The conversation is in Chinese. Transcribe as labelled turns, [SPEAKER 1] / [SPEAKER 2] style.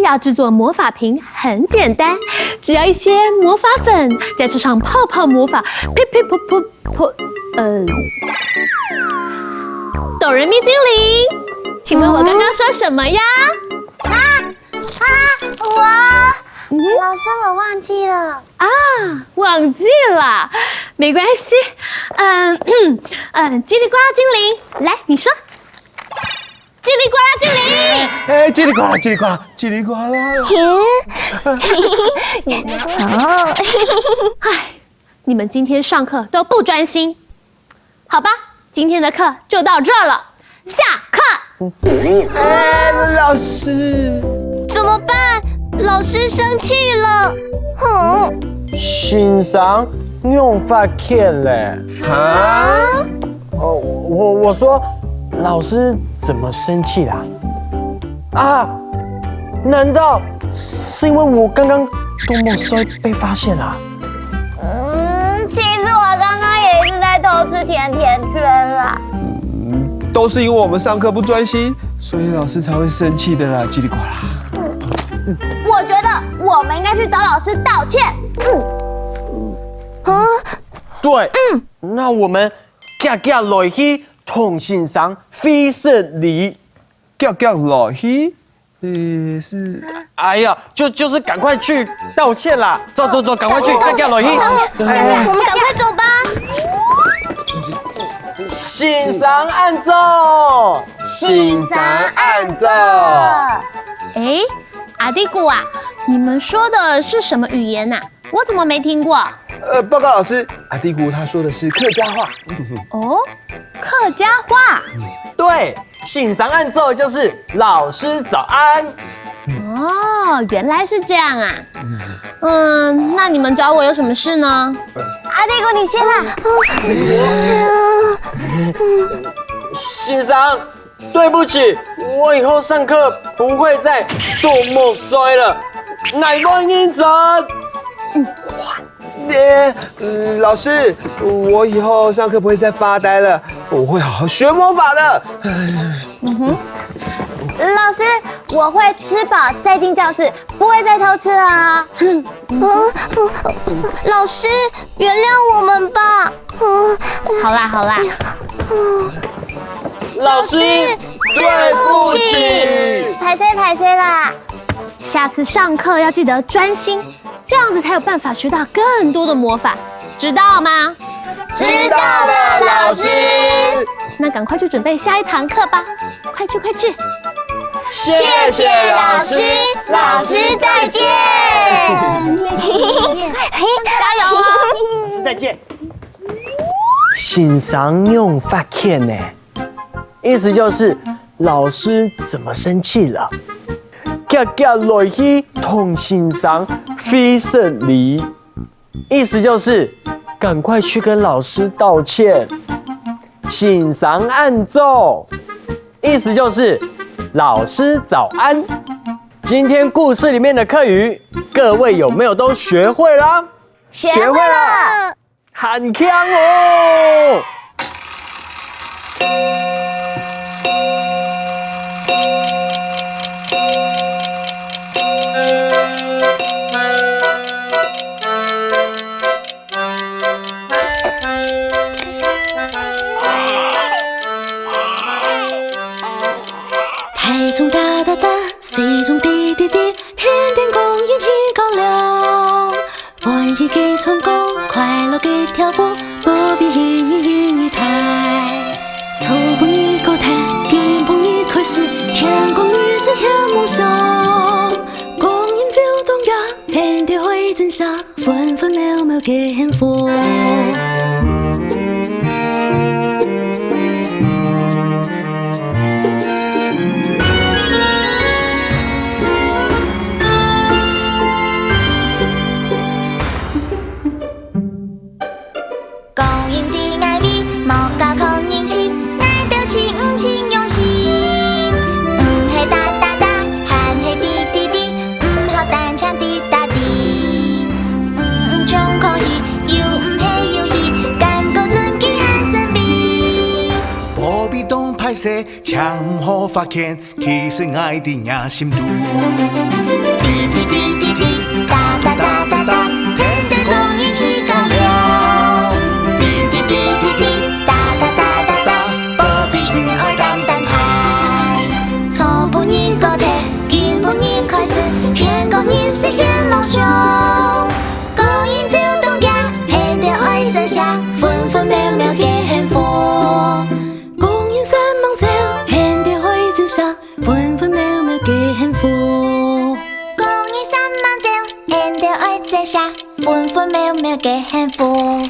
[SPEAKER 1] 要制作魔法瓶很简单，只要一些魔法粉，再加上泡泡魔法，呸呸噗噗噗，哆瑞咪精灵，请问我刚刚说什么呀？
[SPEAKER 2] 老师，我忘记了
[SPEAKER 1] 啊，忘记了，没关系。叽里呱啦精灵，来，你说。叽里呱啦精灵，
[SPEAKER 3] 哎，叽里呱啦，叽里呱啦，叽里呱啦。
[SPEAKER 1] 哎，你们今天上课都不专心，好吧？今天的课就到这儿了，下课。
[SPEAKER 3] 哎，老师，
[SPEAKER 2] 怎么办？老师生气了。
[SPEAKER 4] 欣赏用法欠嘞。
[SPEAKER 3] 啊？
[SPEAKER 4] 哦，我说，老师怎么生气啦？啊？难道是因为我刚刚多么衰被发现了？
[SPEAKER 2] 其实我刚刚也一直在偷吃甜甜圈啦。
[SPEAKER 3] 都是因为我们上课不专心，所以老师才会生气的啦，叽里呱啦。
[SPEAKER 2] 我觉得我们应该去找老师道歉。
[SPEAKER 4] 对，那我们夹夹落去同欣赏非胜利。
[SPEAKER 3] 叫落去，是。
[SPEAKER 4] 哎呀，就是赶快去道歉啦！走，赶快去夹夹落去。
[SPEAKER 2] 我们赶快走吧。
[SPEAKER 4] 欣赏按奏，
[SPEAKER 3] 欣赏按奏。
[SPEAKER 1] 哎，阿弟姑啊，你们说的是什么语言呐？我怎么没听过？
[SPEAKER 3] 报告老师，阿弟姑他说的是客家话。
[SPEAKER 1] 哦，客家话。
[SPEAKER 4] 对，欣赏按奏就是老师早安。
[SPEAKER 1] 哦，原来是这样啊。那你们找我有什么事呢？
[SPEAKER 2] 阿弟姑，你先啦。
[SPEAKER 4] 欣赏，对不起，我以后上课不会再多么衰了。乃光应真。
[SPEAKER 3] 老师，我以后上课不会再发呆了，我会好好学魔法的。
[SPEAKER 2] 老师，我会吃饱再进教室，不会再偷吃了啊。老师，原谅我们吧。
[SPEAKER 1] 好啦，
[SPEAKER 4] 老师，对不起。
[SPEAKER 2] 拍谁啦。
[SPEAKER 1] 下次上课要记得专心，这样子才有办法学到更多的魔法，知道吗？
[SPEAKER 2] 知道了，老师。
[SPEAKER 1] 那赶快去准备下一堂课吧，快去！
[SPEAKER 2] 谢谢老师，老师再见。
[SPEAKER 1] 加油哦！
[SPEAKER 4] 老师再见。欣赏用法欠呢，意思就是老师怎么生气了？夹夹落去同欣赏非胜利，意思就是赶快去跟老师道歉。欣赏按奏，意思就是老师早安。今天故事里面的课语，各位有没有都学会了？
[SPEAKER 2] 学会了。
[SPEAKER 4] 很强哦！
[SPEAKER 5] 台中大大大，西中滴滴滴，天天公益披高粱。欢喜给唱歌，快乐给跳舞，不必一台。粗蹦一口台，低蹦一口诗，天公一生显梦想。公益就动摇，天地会真相，分分秒秒给幸福。
[SPEAKER 2] 中可以，又唔係要。
[SPEAKER 6] 说，强好发现，其实爱的也心度。滴滴滴滴滴，哒哒哒哒哒，天天公益一高了。滴滴滴滴滴，哒哒哒哒哒，保庇唔可单单抬。
[SPEAKER 5] 初步一个题，进步一开始，天公益是显老兄。公益就动家，现在爱在下，分分秒秒给幸福。公益三梦走，现在爱在下，分分秒秒给幸福。
[SPEAKER 2] 公益三萬兆，現在愛這下，分分秒秒嘅幸福。